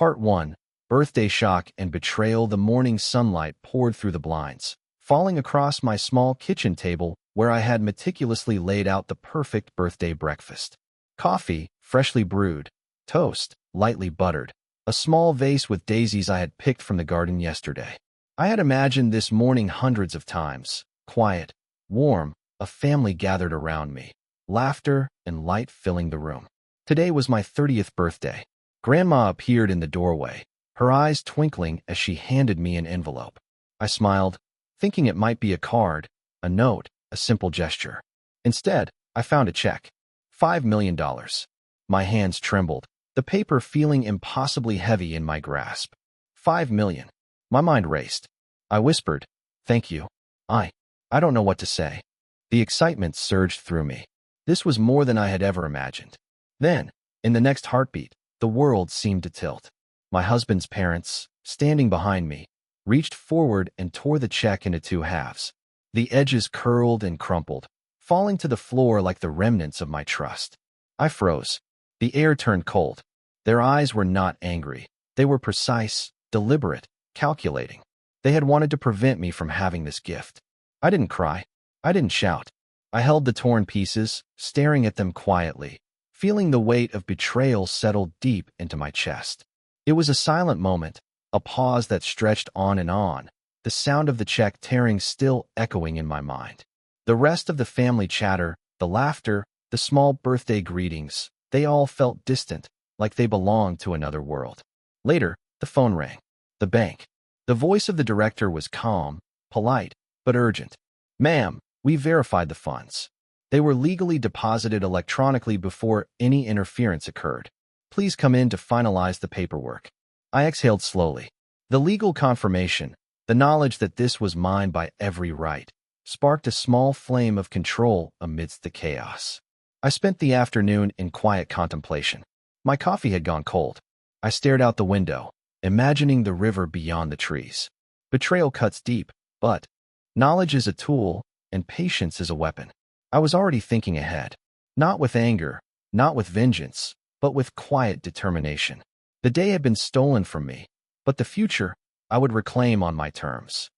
Part 1. Birthday Shock and Betrayal. The morning sunlight poured through the blinds, falling across my small kitchen table where I had meticulously laid out the perfect birthday breakfast. Coffee, freshly brewed, toast, lightly buttered, a small vase with daisies I had picked from the garden yesterday. I had imagined this morning hundreds of times, quiet, warm, a family gathered around me, laughter and light filling the room. Today was my 30th birthday. Grandma appeared in the doorway, her eyes twinkling as she handed me an envelope. I smiled, thinking it might be a card, a note, a simple gesture. Instead, I found a check. $5 million. My hands trembled, the paper feeling impossibly heavy in my grasp. 5 million. My mind raced. I whispered, "Thank you." I don't know what to say. The excitement surged through me. This was more than I had ever imagined. Then, in the next heartbeat, the world seemed to tilt. My husband's parents, standing behind me, reached forward and tore the check into two halves. The edges curled and crumpled, falling to the floor like the remnants of my trust. I froze. The air turned cold. Their eyes were not angry. They were precise, deliberate, calculating. They had wanted to prevent me from having this gift. I didn't cry. I didn't shout. I held the torn pieces, staring at them quietly, feeling the weight of betrayal settle deep into my chest. It was a silent moment, a pause that stretched on, the sound of the check tearing still echoing in my mind. The rest of the family chatter, the laughter, the small birthday greetings, they all felt distant, like they belonged to another world. Later, the phone rang. The bank. The voice of the director was calm, polite, but urgent. "Ma'am, we verified the funds. They were legally deposited electronically before any interference occurred. Please come in to finalize the paperwork." I exhaled slowly. The legal confirmation, the knowledge that this was mine by every right, sparked a small flame of control amidst the chaos. I spent the afternoon in quiet contemplation. My coffee had gone cold. I stared out the window, imagining the river beyond the trees. Betrayal cuts deep, but knowledge is a tool, and patience is a weapon. I was already thinking ahead, not with anger, not with vengeance, but with quiet determination. The day had been stolen from me, but the future I would reclaim on my terms.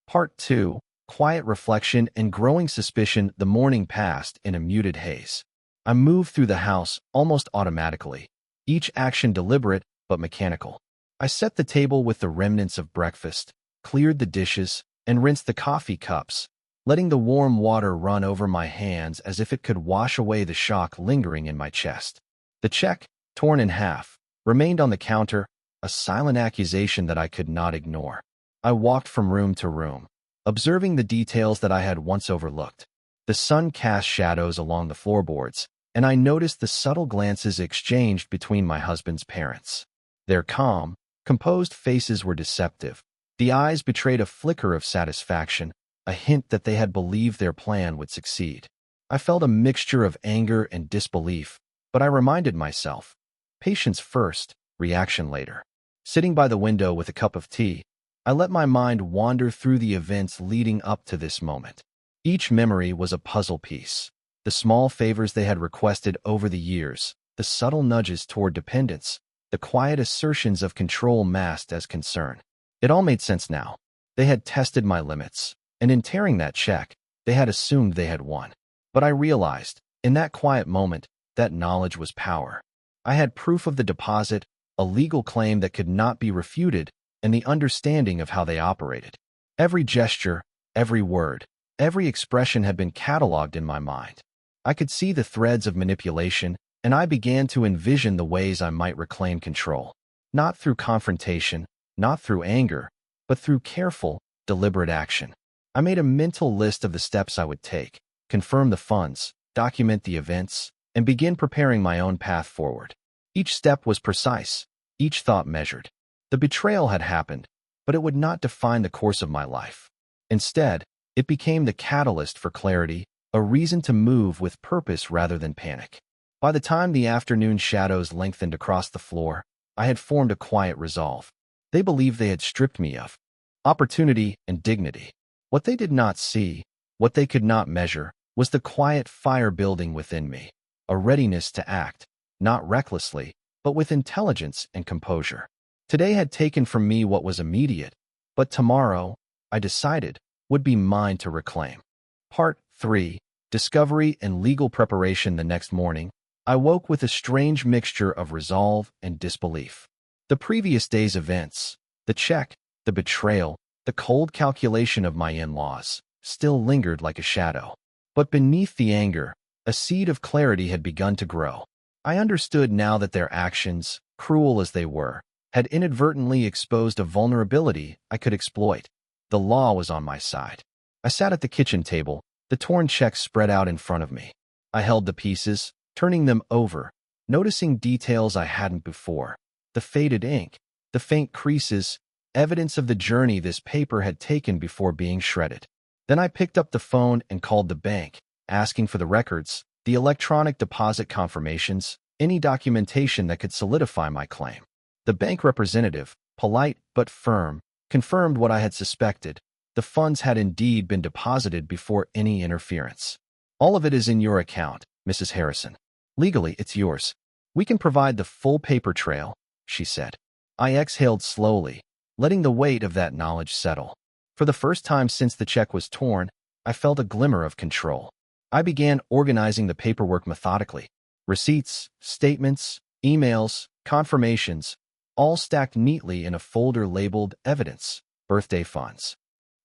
Part 2. Quiet reflection and growing suspicion. The morning passed in a muted haze. I moved through the house almost automatically, each action deliberate but mechanical. I set the table with the remnants of breakfast, cleared the dishes, and rinsed the coffee cups, letting the warm water run over my hands as if it could wash away the shock lingering in my chest. The check, torn in half, remained on the counter, a silent accusation that I could not ignore. I walked from room to room, observing the details that I had once overlooked. The sun cast shadows along the floorboards, and I noticed the subtle glances exchanged between my husband's parents. Their calm, composed faces were deceptive. The eyes betrayed a flicker of satisfaction, a hint that they had believed their plan would succeed. I felt a mixture of anger and disbelief, but I reminded myself, patience first, reaction later. Sitting by the window with a cup of tea, I let my mind wander through the events leading up to this moment. Each memory was a puzzle piece. The small favors they had requested over the years, the subtle nudges toward dependence, the quiet assertions of control masked as concern. It all made sense now. They had tested my limits, and in tearing that check, they had assumed they had won. But I realized, in that quiet moment, that knowledge was power. I had proof of the deposit, a legal claim that could not be refuted, and the understanding of how they operated. Every gesture, every word, every expression had been cataloged in my mind. I could see the threads of manipulation, and I began to envision the ways I might reclaim control. Not through confrontation, not through anger, but through careful, deliberate action. I made a mental list of the steps I would take, confirm the funds, document the events, and begin preparing my own path forward. Each step was precise, each thought measured. The betrayal had happened, but it would not define the course of my life. Instead, it became the catalyst for clarity, a reason to move with purpose rather than panic. By the time the afternoon shadows lengthened across the floor, I had formed a quiet resolve. They believed they had stripped me of opportunity and dignity. What they did not see, what they could not measure, was the quiet fire building within me, a readiness to act, not recklessly, but with intelligence and composure. Today had taken from me what was immediate, but tomorrow, I decided, would be mine to reclaim. Part 3. Discovery and legal preparation. The next morning, I woke with a strange mixture of resolve and disbelief. The previous day's events, the check, the betrayal, the cold calculation of my in-laws, still lingered like a shadow. But beneath the anger, a seed of clarity had begun to grow. I understood now that their actions, cruel as they were, had inadvertently exposed a vulnerability I could exploit. The law was on my side. I sat at the kitchen table, the torn checks spread out in front of me. I held the pieces, turning them over, noticing details I hadn't before. The faded ink, the faint creases, evidence of the journey this paper had taken before being shredded. Then I picked up the phone and called the bank, asking for the records, the electronic deposit confirmations, any documentation that could solidify my claim. The bank representative, polite but firm, confirmed what I had suspected. The funds had indeed been deposited before any interference. All of it is in your account, Mrs. Harrison. Legally, it's yours. We can provide the full paper trail, she said. I exhaled slowly, letting the weight of that knowledge settle. For the first time since the check was torn, I felt a glimmer of control. I began organizing the paperwork methodically. Receipts, statements, emails, confirmations, all stacked neatly in a folder labeled Evidence, Birthday Funds.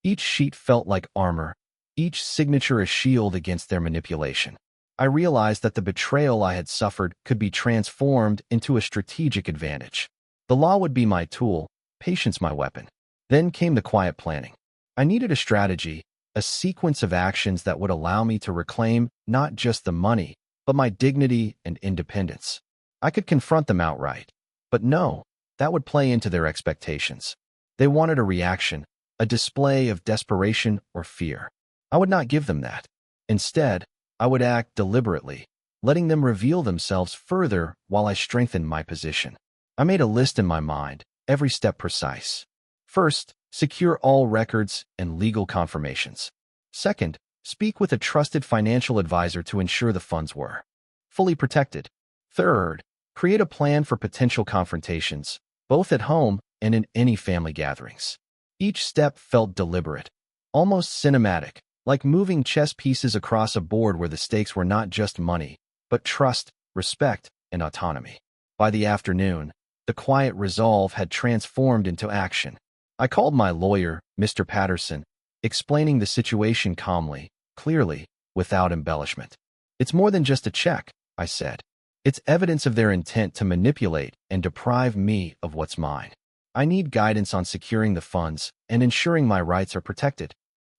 Each sheet felt like armor, each signature a shield against their manipulation. I realized that the betrayal I had suffered could be transformed into a strategic advantage. The law would be my tool, patience my weapon. Then came the quiet planning. I needed a strategy, a sequence of actions that would allow me to reclaim not just the money, but my dignity and independence. I could confront them outright. But no, that would play into their expectations. They wanted a reaction, a display of desperation or fear. I would not give them that. Instead, I would act deliberately, letting them reveal themselves further while I strengthened my position. I made a list in my mind, every step precise. First, secure all records and legal confirmations. Second, speak with a trusted financial advisor to ensure the funds were fully protected. Third, create a plan for potential confrontations, both at home and in any family gatherings. Each step felt deliberate, almost cinematic, like moving chess pieces across a board where the stakes were not just money, but trust, respect, and autonomy. By the afternoon, the quiet resolve had transformed into action. I called my lawyer, Mr. Patterson, explaining the situation calmly, clearly, without embellishment. It's more than just a check, I said. It's evidence of their intent to manipulate and deprive me of what's mine. I need guidance on securing the funds and ensuring my rights are protected.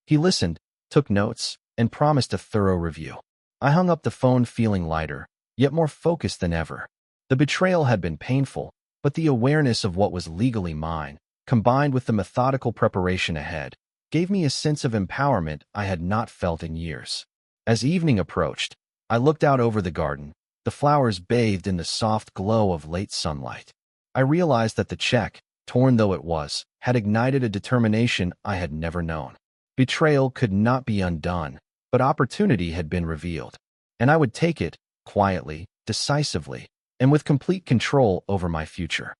He listened, took notes, and promised a thorough review. I hung up the phone feeling lighter, yet more focused than ever. The betrayal had been painful, but the awareness of what was legally mine, combined with the methodical preparation ahead, gave me a sense of empowerment I had not felt in years. As evening approached, I looked out over the garden, the flowers bathed in the soft glow of late sunlight. I realized that the check, torn though it was, had ignited a determination I had never known. Betrayal could not be undone, but opportunity had been revealed. And I would take it, quietly, decisively, and with complete control over my future.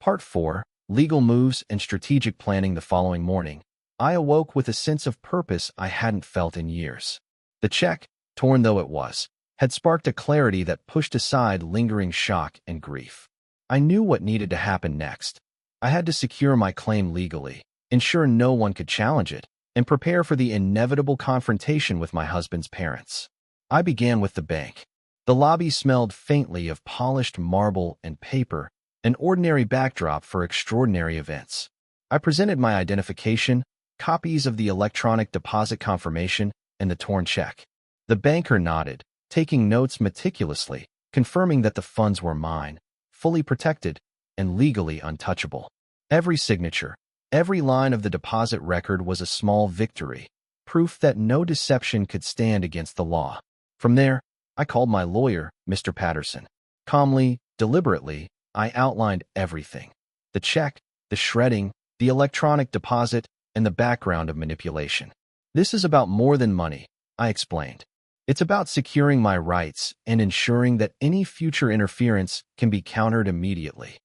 Part 4. Legal moves and strategic planning. The following morning, I awoke with a sense of purpose I hadn't felt in years. The check, torn though it was, had sparked a clarity that pushed aside lingering shock and grief. I knew what needed to happen next. I had to secure my claim legally, ensure no one could challenge it, and prepare for the inevitable confrontation with my husband's parents. I began with the bank. The lobby smelled faintly of polished marble and paper, an ordinary backdrop for extraordinary events. I presented my identification, copies of the electronic deposit confirmation, and the torn check. The banker nodded, taking notes meticulously, confirming that the funds were mine, fully protected, and legally untouchable. Every signature, every line of the deposit record was a small victory, proof that no deception could stand against the law. From there, I called my lawyer, Mr. Patterson. Calmly, deliberately, I outlined everything. The check, the shredding, the electronic deposit, and the background of manipulation. This is about more than money, I explained. It's about securing my rights and ensuring that any future interference can be countered immediately.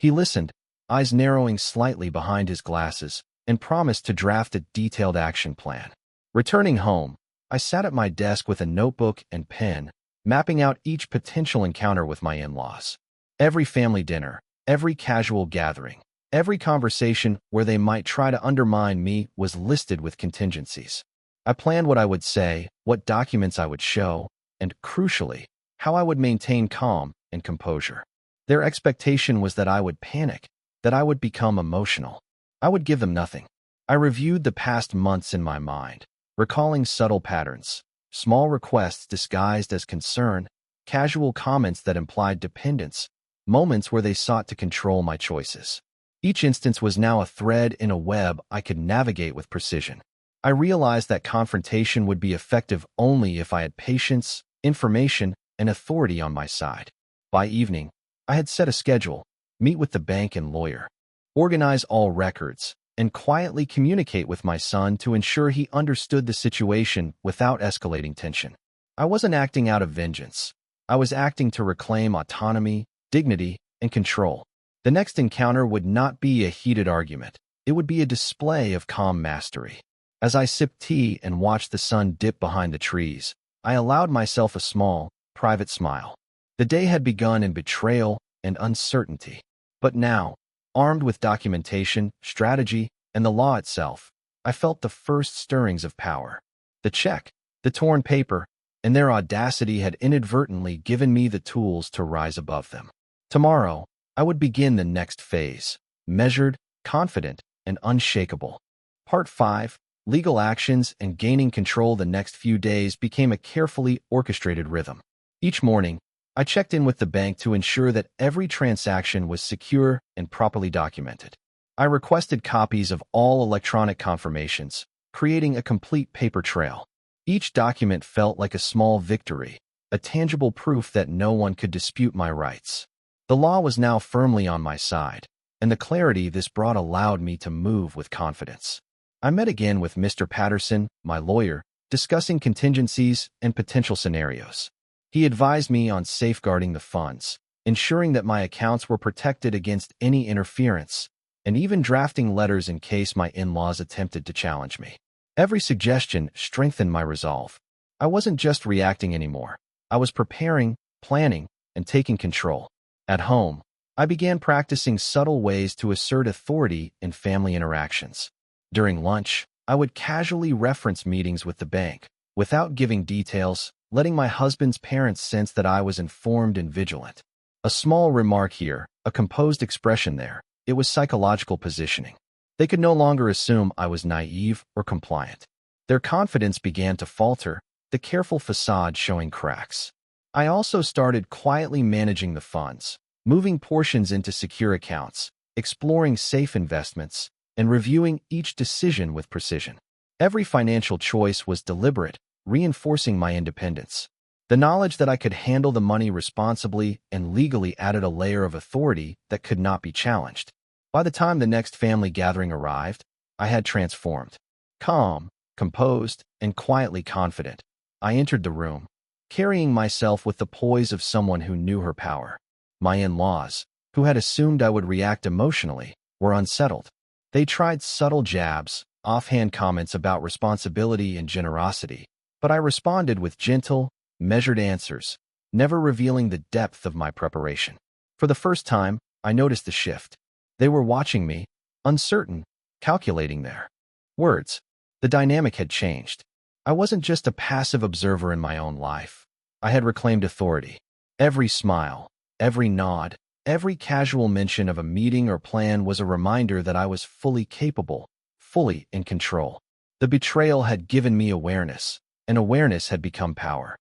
He listened, eyes narrowing slightly behind his glasses, and promised to draft a detailed action plan. Returning home, I sat at my desk with a notebook and pen, mapping out each potential encounter with my in-laws. Every family dinner, every casual gathering, every conversation where they might try to undermine me was listed with contingencies. I planned what I would say, what documents I would show, and, crucially, how I would maintain calm and composure. Their expectation was that I would panic, that I would become emotional. I would give them nothing. I reviewed the past months in my mind, recalling subtle patterns, small requests disguised as concern, casual comments that implied dependence, moments where they sought to control my choices. Each instance was now a thread in a web I could navigate with precision. I realized that confrontation would be effective only if I had patience, information, and authority on my side. By evening, I had set a schedule, meet with the bank and lawyer, organize all records, and quietly communicate with my son to ensure he understood the situation without escalating tension. I wasn't acting out of vengeance. I was acting to reclaim autonomy, dignity, and control. The next encounter would not be a heated argument. It would be a display of calm mastery. As I sipped tea and watched the sun dip behind the trees, I allowed myself a small, private smile. The day had begun in betrayal and uncertainty. But now, armed with documentation, strategy, and the law itself, I felt the first stirrings of power. The check, the torn paper, and their audacity had inadvertently given me the tools to rise above them. Tomorrow, I would begin the next phase, measured, confident, and unshakable. Part 5, Legal Actions and Gaining Control. The next few days became a carefully orchestrated rhythm. Each morning, I checked in with the bank to ensure that every transaction was secure and properly documented. I requested copies of all electronic confirmations, creating a complete paper trail. Each document felt like a small victory, a tangible proof that no one could dispute my rights. The law was now firmly on my side, and the clarity this brought allowed me to move with confidence. I met again with Mr. Patterson, my lawyer, discussing contingencies and potential scenarios. He advised me on safeguarding the funds, ensuring that my accounts were protected against any interference, and even drafting letters in case my in-laws attempted to challenge me. Every suggestion strengthened my resolve. I wasn't just reacting anymore. I was preparing, planning, and taking control. At home, I began practicing subtle ways to assert authority in family interactions. During lunch, I would casually reference meetings with the bank, without giving details, letting my husband's parents sense that I was informed and vigilant. A small remark here, a composed expression there. It was psychological positioning. They could no longer assume I was naive or compliant. Their confidence began to falter, the careful facade showing cracks. I also started quietly managing the funds, moving portions into secure accounts, exploring safe investments, and reviewing each decision with precision. Every financial choice was deliberate, reinforcing my independence. The knowledge that I could handle the money responsibly and legally added a layer of authority that could not be challenged. By the time the next family gathering arrived, I had transformed. Calm, composed, and quietly confident, I entered the room, carrying myself with the poise of someone who knew her power. My in-laws, who had assumed I would react emotionally, were unsettled. They tried subtle jabs, offhand comments about responsibility and generosity, but I responded with gentle, measured answers, never revealing the depth of my preparation. For the first time, I noticed the shift. They were watching me, uncertain, calculating their words. The dynamic had changed. I wasn't just a passive observer in my own life. I had reclaimed authority. Every smile, every nod, every casual mention of a meeting or plan was a reminder that I was fully capable, fully in control. The betrayal had given me awareness, and awareness had become power.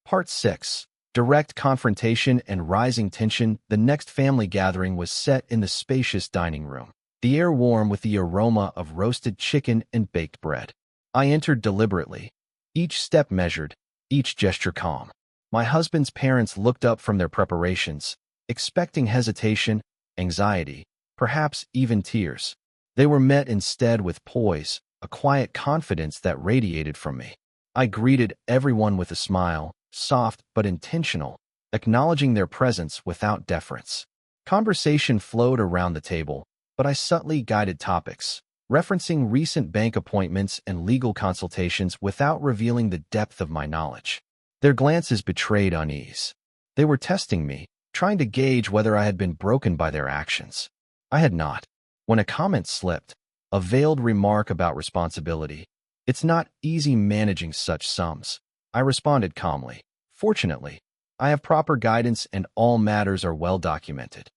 Part 6. Direct confrontation and rising tension. The next family gathering was set in the spacious dining room, the air warm with the aroma of roasted chicken and baked bread. I entered deliberately, each step measured, each gesture calm. My husband's parents looked up from their preparations, expecting hesitation, anxiety, perhaps even tears. They were met instead with poise, a quiet confidence that radiated from me. I greeted everyone with a smile, soft but intentional, acknowledging their presence without deference. Conversation flowed around the table, but I subtly guided topics, referencing recent bank appointments and legal consultations without revealing the depth of my knowledge. Their glances betrayed unease. They were testing me, trying to gauge whether I had been broken by their actions. I had not. When a comment slipped, a veiled remark about responsibility, "It's not easy managing such sums," I responded calmly. "Fortunately, I have proper guidance and all matters are well documented."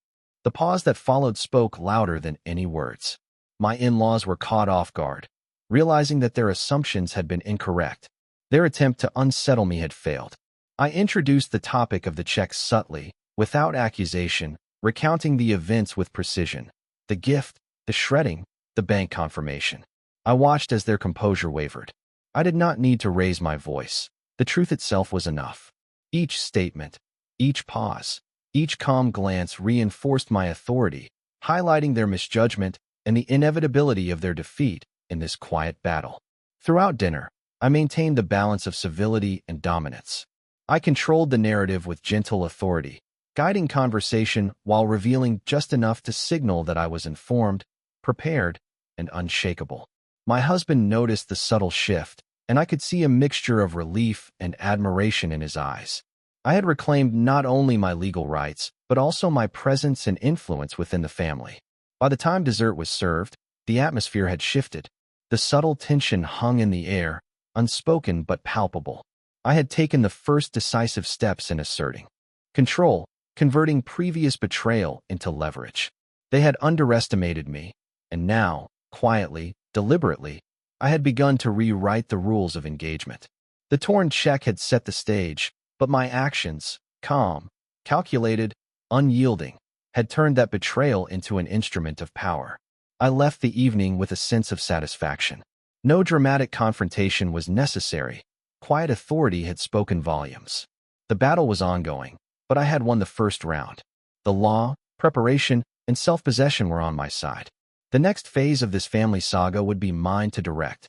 The pause that followed spoke louder than any words. My in-laws were caught off guard, realizing that their assumptions had been incorrect. Their attempt to unsettle me had failed. I introduced the topic of the checks subtly, without accusation, recounting the events with precision. The gift, the shredding, the bank confirmation. I watched as their composure wavered. I did not need to raise my voice. The truth itself was enough. Each statement, each pause, each calm glance reinforced my authority, highlighting their misjudgment and the inevitability of their defeat in this quiet battle. Throughout dinner, I maintained the balance of civility and dominance. I controlled the narrative with gentle authority, guiding conversation while revealing just enough to signal that I was informed, prepared, and unshakable. My husband noticed the subtle shift, and I could see a mixture of relief and admiration in his eyes. I had reclaimed not only my legal rights, but also my presence and influence within the family. By the time dessert was served, the atmosphere had shifted. The subtle tension hung in the air, unspoken but palpable. I had taken the first decisive steps in asserting control, converting previous betrayal into leverage. They had underestimated me, and now, quietly, deliberately, I had begun to rewrite the rules of engagement. The torn check had set the stage, but my actions, calm, calculated, unyielding, had turned that betrayal into an instrument of power. I left the evening with a sense of satisfaction. No dramatic confrontation was necessary. Quiet authority had spoken volumes. The battle was ongoing, but I had won the first round. The law, preparation, and self-possession were on my side. The next phase of this family saga would be mine to direct.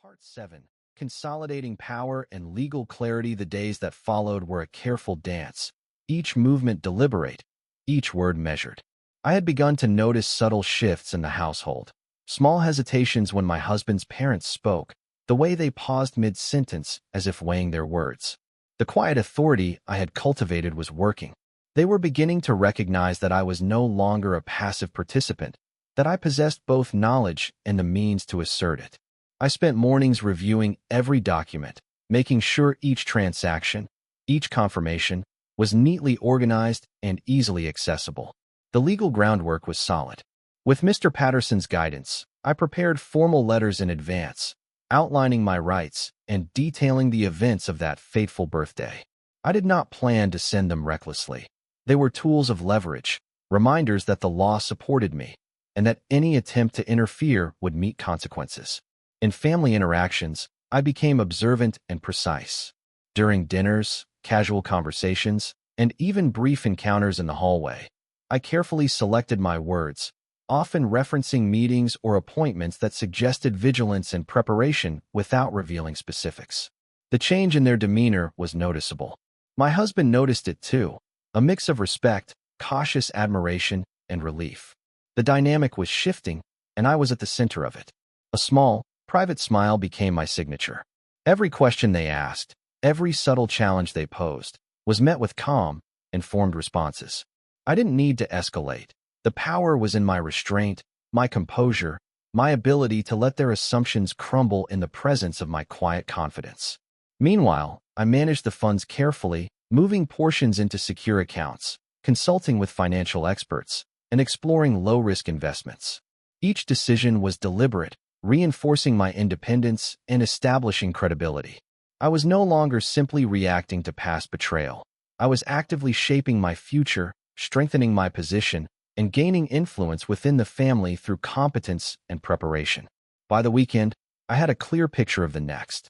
Part 7. Consolidating power and legal clarity. The days that followed were a careful dance, each movement deliberate, each word measured. I had begun to notice subtle shifts in the household. Small hesitations when my husband's parents spoke, the way they paused mid-sentence as if weighing their words. The quiet authority I had cultivated was working. They were beginning to recognize that I was no longer a passive participant, that I possessed both knowledge and the means to assert it. I spent mornings reviewing every document, making sure each transaction, each confirmation, was neatly organized and easily accessible. The legal groundwork was solid. With Mr. Patterson's guidance, I prepared formal letters in advance, outlining my rights and detailing the events of that fateful birthday. I did not plan to send them recklessly. They were tools of leverage, reminders that the law supported me, and that any attempt to interfere would meet consequences. In family interactions, I became observant and precise. During dinners, casual conversations, and even brief encounters in the hallway, I carefully selected my words, often referencing meetings or appointments that suggested vigilance and preparation without revealing specifics. The change in their demeanor was noticeable. My husband noticed it too, a mix of respect, cautious admiration, and relief. The dynamic was shifting, and I was at the center of it. A small, private smile became my signature. Every question they asked, every subtle challenge they posed, was met with calm, informed responses. I didn't need to escalate. The power was in my restraint, my composure, my ability to let their assumptions crumble in the presence of my quiet confidence. Meanwhile, I managed the funds carefully, moving portions into secure accounts, consulting with financial experts, and exploring low-risk investments. Each decision was deliberate, reinforcing my independence and establishing credibility. I was no longer simply reacting to past betrayal. I was actively shaping my future, strengthening my position, and gaining influence within the family through competence and preparation. By the weekend, I had a clear picture of the next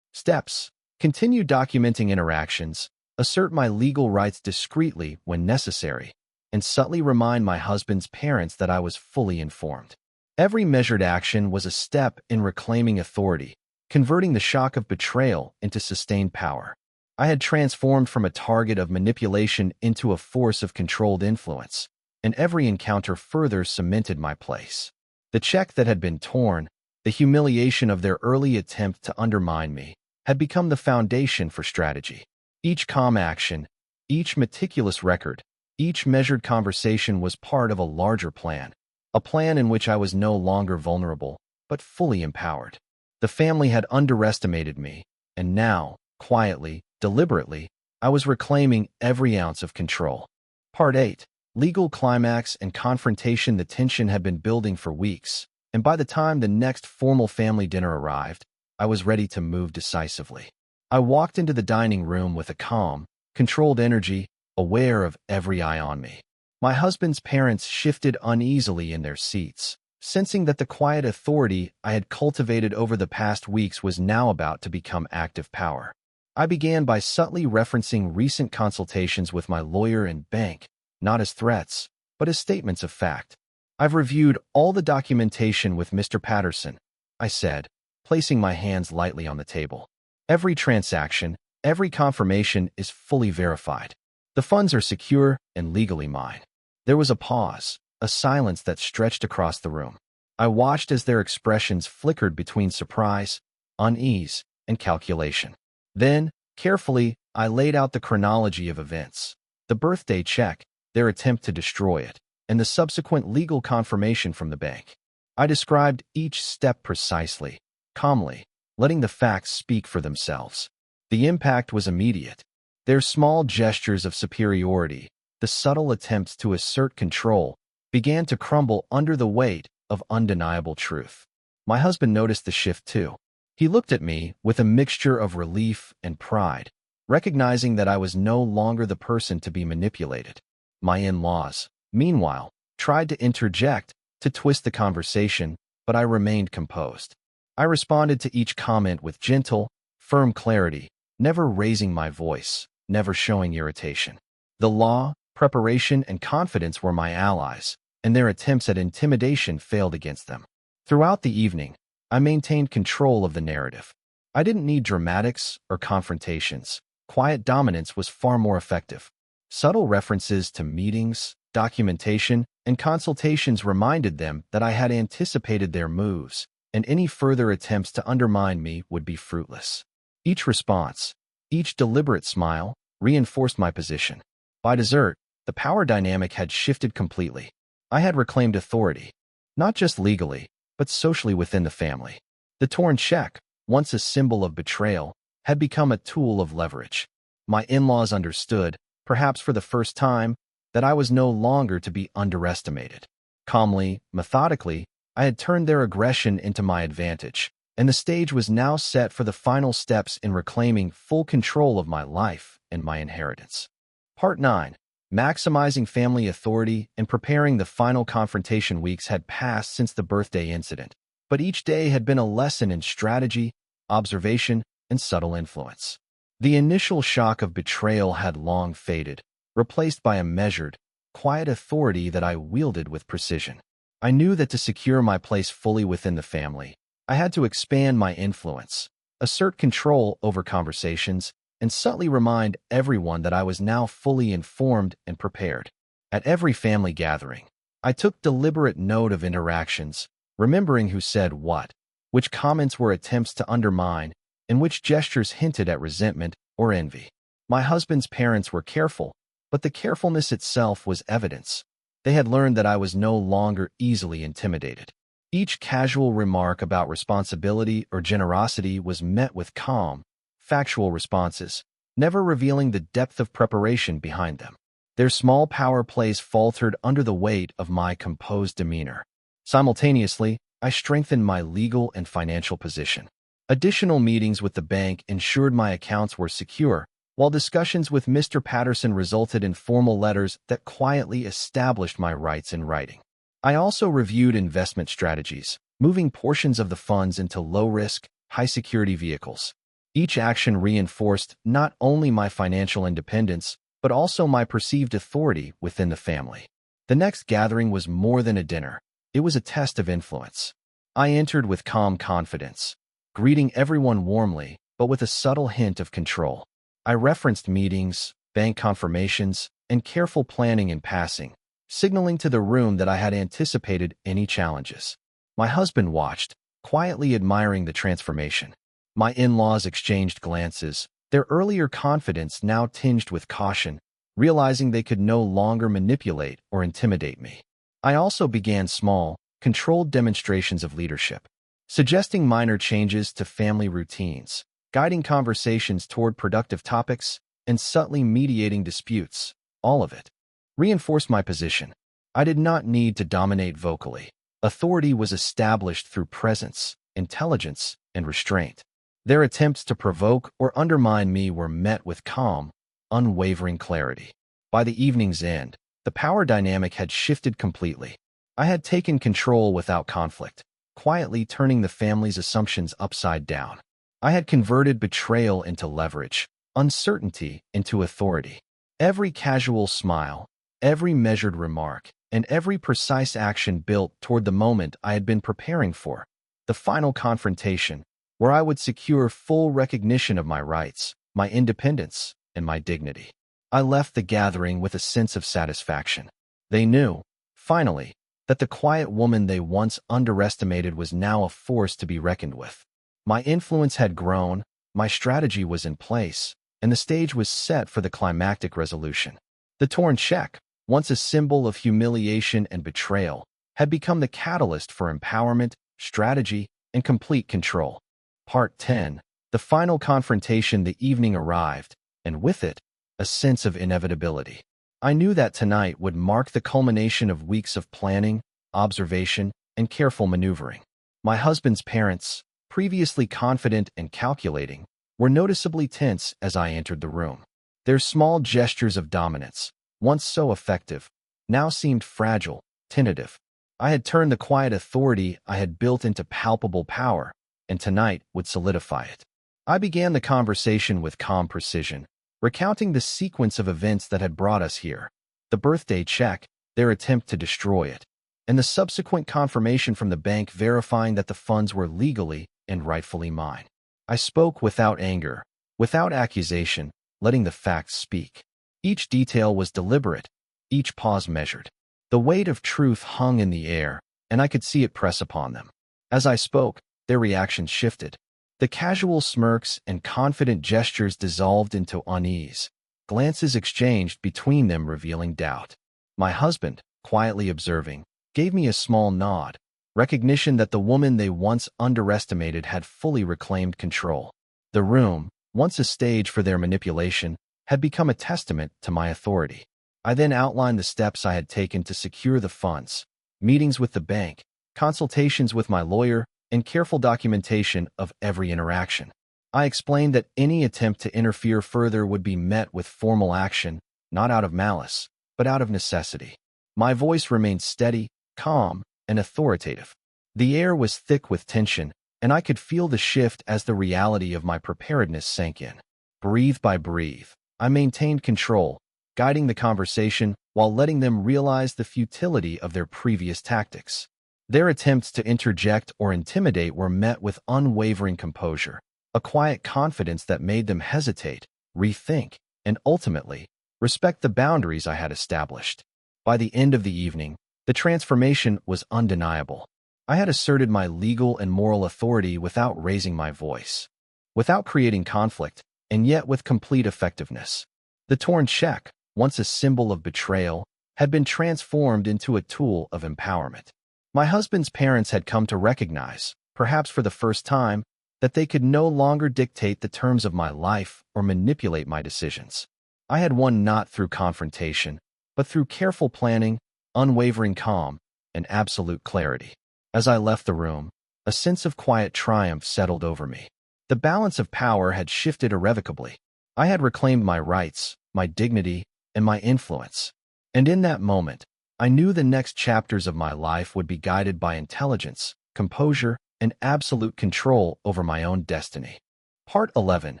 steps. Continue documenting interactions, assert my legal rights discreetly when necessary, and subtly remind my husband's parents that I was fully informed. Every measured action was a step in reclaiming authority, converting the shock of betrayal into sustained power. I had transformed from a target of manipulation into a force of controlled influence. and every encounter further cemented my place. The check that had been torn, the humiliation of their early attempt to undermine me, had become the foundation for strategy. Each calm action, each meticulous record, each measured conversation was part of a larger plan, a plan in which I was no longer vulnerable, but fully empowered. The family had underestimated me, and now, quietly, deliberately, I was reclaiming every ounce of control. Part 8. Legal climax and confrontation. The tension had been building for weeks, and by the time the next formal family dinner arrived, I was ready to move decisively. I walked into the dining room with a calm, controlled energy, aware of every eye on me. My husband's parents shifted uneasily in their seats, sensing that the quiet authority I had cultivated over the past weeks was now about to become active power. I began by subtly referencing recent consultations with my lawyer and bank, not as threats, but as statements of fact. "I've reviewed all the documentation with Mr. Patterson," I said, placing my hands lightly on the table. "Every transaction, every confirmation is fully verified. The funds are secure and legally mine." There was a pause, a silence that stretched across the room. I watched as their expressions flickered between surprise, unease, and calculation. Then, carefully, I laid out the chronology of events: the birthday check, their attempt to destroy it, and the subsequent legal confirmation from the bank. I described each step precisely, calmly, letting the facts speak for themselves. The impact was immediate. Their small gestures of superiority, the subtle attempts to assert control, began to crumble under the weight of undeniable truth. My husband noticed the shift too. He looked at me with a mixture of relief and pride, recognizing that I was no longer the person to be manipulated. My in-laws, meanwhile, tried to interject, to twist the conversation, but I remained composed. I responded to each comment with gentle, firm clarity, never raising my voice, never showing irritation. The law, preparation, and confidence were my allies, and their attempts at intimidation failed against them. Throughout the evening, I maintained control of the narrative. I didn't need dramatics or confrontations. Quiet dominance was far more effective. Subtle references to meetings, documentation, and consultations reminded them that I had anticipated their moves, and any further attempts to undermine me would be fruitless. Each response, each deliberate smile, reinforced my position. By dessert, the power dynamic had shifted completely. I had reclaimed authority, not just legally, but socially within the family. The torn check, once a symbol of betrayal, had become a tool of leverage. My in-laws understood, perhaps for the first time, that I was no longer to be underestimated. Calmly, methodically, I had turned their aggression into my advantage, and the stage was now set for the final steps in reclaiming full control of my life and my inheritance. Part 9. Maximizing family authority and preparing. The final confrontation. Weeks had passed since the birthday incident, but each day had been a lesson in strategy, observation, and subtle influence. The initial shock of betrayal had long faded, replaced by a measured, quiet authority that I wielded with precision. I knew that to secure my place fully within the family, I had to expand my influence, assert control over conversations, and subtly remind everyone that I was now fully informed and prepared. At every family gathering, I took deliberate note of interactions, remembering who said what, which comments were attempts to undermine, and which gestures hinted at resentment or envy. My husband's parents were careful, but the carefulness itself was evidence. They had learned that I was no longer easily intimidated. Each casual remark about responsibility or generosity was met with calm, factual responses, never revealing the depth of preparation behind them. Their small power plays faltered under the weight of my composed demeanor. Simultaneously, I strengthened my legal and financial position. Additional meetings with the bank ensured my accounts were secure, while discussions with Mr. Patterson resulted in formal letters that quietly established my rights in writing. I also reviewed investment strategies, moving portions of the funds into low-risk, high-security vehicles. Each action reinforced not only my financial independence, but also my perceived authority within the family. The next gathering was more than a dinner. It was a test of influence. I entered with calm confidence, greeting everyone warmly, but with a subtle hint of control. I referenced meetings, bank confirmations, and careful planning in passing, signaling to the room that I had anticipated any challenges. My husband watched, quietly admiring the transformation. My in-laws exchanged glances, their earlier confidence now tinged with caution, realizing they could no longer manipulate or intimidate me. I also began small, controlled demonstrations of leadership, suggesting minor changes to family routines, guiding conversations toward productive topics, and subtly mediating disputes. All of it reinforced my position. I did not need to dominate vocally. Authority was established through presence, intelligence, and restraint. Their attempts to provoke or undermine me were met with calm, unwavering clarity. By the evening's end, the power dynamic had shifted completely. I had taken control without conflict, quietly turning the family's assumptions upside down. I had converted betrayal into leverage, uncertainty into authority. Every casual smile, every measured remark, and every precise action built toward the moment I had been preparing for, the final confrontation, where I would secure full recognition of my rights, my independence, and my dignity. I left the gathering with a sense of satisfaction. They knew, finally, that the quiet woman they once underestimated was now a force to be reckoned with. My influence had grown, my strategy was in place, and the stage was set for the climactic resolution. The torn check, once a symbol of humiliation and betrayal, had become the catalyst for empowerment, strategy, and complete control. Part 10. The final confrontation. The evening arrived, and with it, a sense of inevitability. I knew that tonight would mark the culmination of weeks of planning, observation, and careful maneuvering. My husband's parents, previously confident and calculating, were noticeably tense as I entered the room. Their small gestures of dominance, once so effective, now seemed fragile, tentative. I had turned the quiet authority I had built into palpable power, and tonight would solidify it. I began the conversation with calm precision, recounting the sequence of events that had brought us here, the birthday check, their attempt to destroy it, and the subsequent confirmation from the bank verifying that the funds were legally and rightfully mine. I spoke without anger, without accusation, letting the facts speak. Each detail was deliberate, each pause measured. The weight of truth hung in the air, and I could see it press upon them. As I spoke, their reactions shifted. The casual smirks and confident gestures dissolved into unease. Glances exchanged between them revealing doubt. My husband, quietly observing, gave me a small nod, recognition that the woman they once underestimated had fully reclaimed control. The room, once a stage for their manipulation, had become a testament to my authority. I then outlined the steps I had taken to secure the funds, meetings with the bank, consultations with my lawyer, and careful documentation of every interaction. I explained that any attempt to interfere further would be met with formal action, not out of malice, but out of necessity. My voice remained steady, calm, and authoritative. The air was thick with tension, and I could feel the shift as the reality of my preparedness sank in. Breathe by breath, I maintained control, guiding the conversation while letting them realize the futility of their previous tactics. Their attempts to interject or intimidate were met with unwavering composure, a quiet confidence that made them hesitate, rethink, and ultimately, respect the boundaries I had established. By the end of the evening, the transformation was undeniable. I had asserted my legal and moral authority without raising my voice, without creating conflict, and yet with complete effectiveness. The torn check, once a symbol of betrayal, had been transformed into a tool of empowerment. My husband's parents had come to recognize, perhaps for the first time, that they could no longer dictate the terms of my life or manipulate my decisions. I had won not through confrontation, but through careful planning, unwavering calm, and absolute clarity. As I left the room, a sense of quiet triumph settled over me. The balance of power had shifted irrevocably. I had reclaimed my rights, my dignity, and my influence. And in that moment, I knew the next chapters of my life would be guided by intelligence, composure, and absolute control over my own destiny. Part 11.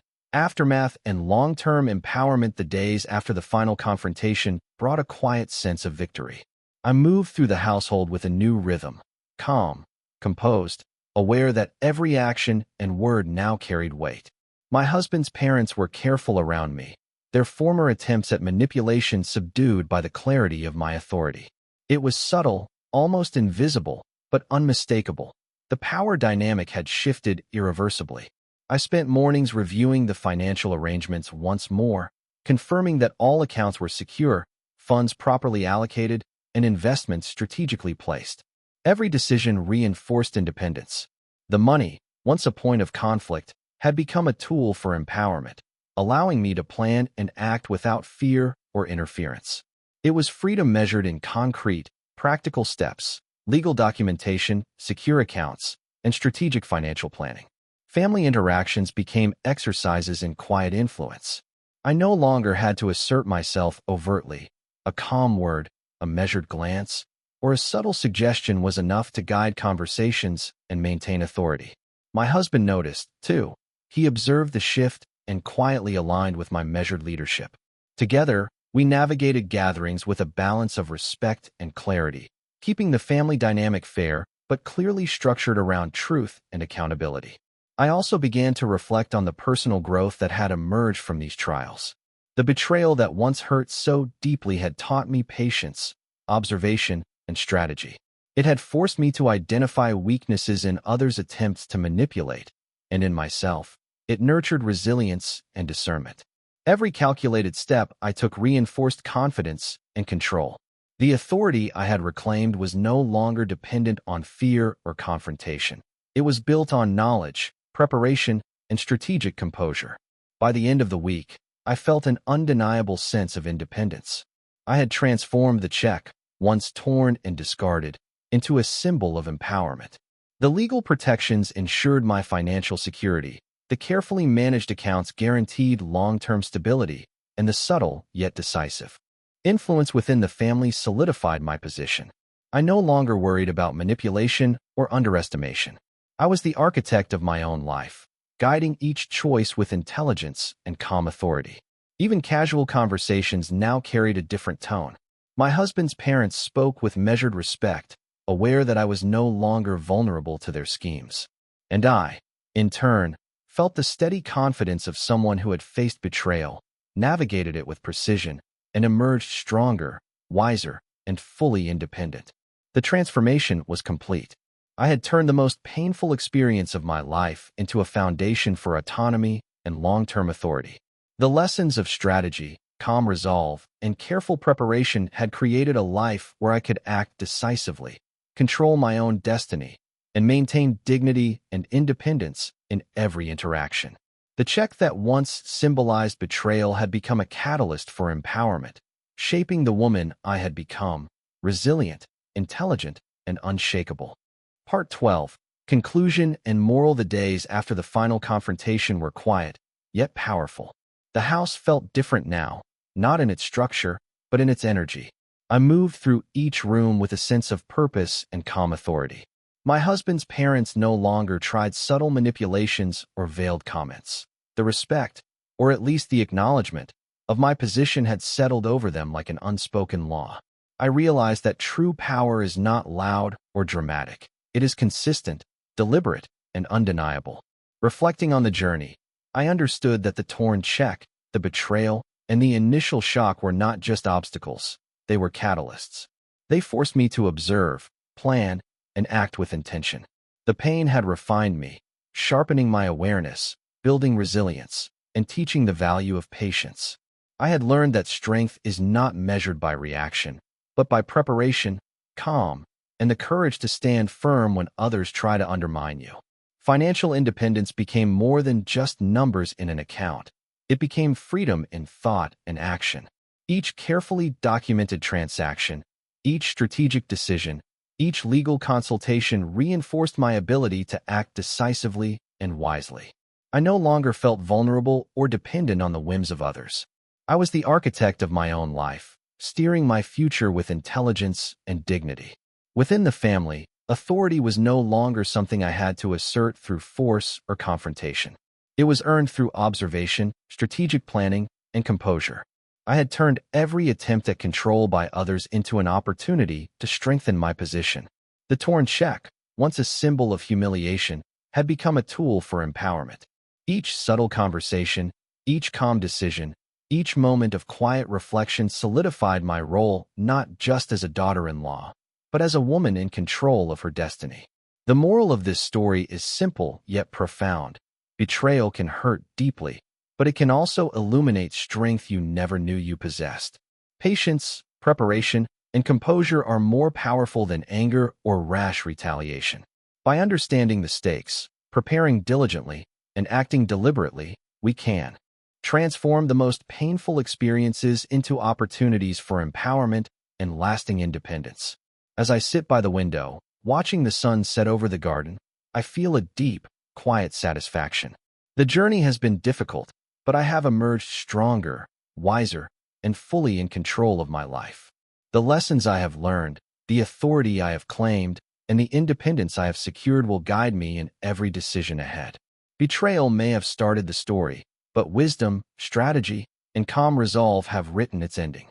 Aftermath and long-term empowerment. The days after the final confrontation brought a quiet sense of victory. I moved through the household with a new rhythm, calm, composed, aware that every action and word now carried weight. My husband's parents were careful around me, their former attempts at manipulation subdued by the clarity of my authority. It was subtle, almost invisible, but unmistakable. The power dynamic had shifted irreversibly. I spent mornings reviewing the financial arrangements once more, confirming that all accounts were secure, funds properly allocated, and investments strategically placed. Every decision reinforced independence. The money, once a point of conflict, had become a tool for empowerment, allowing me to plan and act without fear or interference. It was freedom measured in concrete, practical steps, legal documentation, secure accounts, and strategic financial planning. Family interactions became exercises in quiet influence. I no longer had to assert myself overtly. A calm word, a measured glance, or a subtle suggestion was enough to guide conversations and maintain authority. My husband noticed, too. He observed the shift and quietly aligned with my measured leadership. Together, we navigated gatherings with a balance of respect and clarity, keeping the family dynamic fair but clearly structured around truth and accountability. I also began to reflect on the personal growth that had emerged from these trials. The betrayal that once hurt so deeply had taught me patience, observation, and strategy. It had forced me to identify weaknesses in others' attempts to manipulate, and in myself, it nurtured resilience and discernment. Every calculated step I took reinforced confidence and control. The authority I had reclaimed was no longer dependent on fear or confrontation. It was built on knowledge, preparation, and strategic composure. By the end of the week, I felt an undeniable sense of independence. I had transformed the check, once torn and discarded, into a symbol of empowerment. The legal protections ensured my financial security, the carefully managed accounts guaranteed long-term stability, and the subtle yet decisive influence within the family solidified my position. I no longer worried about manipulation or underestimation. I was the architect of my own life, guiding each choice with intelligence and calm authority. Even casual conversations now carried a different tone. My husband's parents spoke with measured respect, aware that I was no longer vulnerable to their schemes. And I, in turn, felt the steady confidence of someone who had faced betrayal, navigated it with precision, and emerged stronger, wiser, and fully independent. The transformation was complete. I had turned the most painful experience of my life into a foundation for autonomy and long-term authority. The lessons of strategy, calm resolve, and careful preparation had created a life where I could act decisively, control my own destiny, and maintain dignity and independence in every interaction. The check that once symbolized betrayal had become a catalyst for empowerment, shaping the woman I had become, resilient, intelligent, and unshakable. Part 12. Conclusion and moral. The days after the final confrontation were quiet, yet powerful. The house felt different now, not in its structure, but in its energy. I moved through each room with a sense of purpose and calm authority. My husband's parents no longer tried subtle manipulations or veiled comments. The respect, or at least the acknowledgement, of my position had settled over them like an unspoken law. I realized that true power is not loud or dramatic. It is consistent, deliberate, and undeniable. Reflecting on the journey, I understood that the torn check, the betrayal, and the initial shock were not just obstacles. They were catalysts. They forced me to observe, plan, and act with intention. The pain had refined me, sharpening my awareness, building resilience, and teaching the value of patience. I had learned that strength is not measured by reaction, but by preparation, calm, and the courage to stand firm when others try to undermine you. Financial independence became more than just numbers in an account. It became freedom in thought and action. Each carefully documented transaction, each strategic decision, each legal consultation reinforced my ability to act decisively and wisely. I no longer felt vulnerable or dependent on the whims of others. I was the architect of my own life, steering my future with intelligence and dignity. Within the family, authority was no longer something I had to assert through force or confrontation. It was earned through observation, strategic planning, and composure. I had turned every attempt at control by others into an opportunity to strengthen my position. The torn check, once a symbol of humiliation, had become a tool for empowerment. Each subtle conversation, each calm decision, Each moment of quiet reflection solidified my role not just as a daughter-in-law, but as a woman in control of her destiny. The moral of this story is simple yet profound. Betrayal can hurt deeply, but it can also illuminate strength you never knew you possessed. Patience, preparation, and composure are more powerful than anger or rash retaliation. By understanding the stakes, preparing diligently, and acting deliberately, we can transform the most painful experiences into opportunities for empowerment and lasting independence. As I sit by the window, watching the sun set over the garden, I feel a deep, quiet satisfaction. The journey has been difficult, but I have emerged stronger, wiser, and fully in control of my life. The lessons I have learned, the authority I have claimed, and the independence I have secured will guide me in every decision ahead. Betrayal may have started the story, but wisdom, strategy, and calm resolve have written its ending.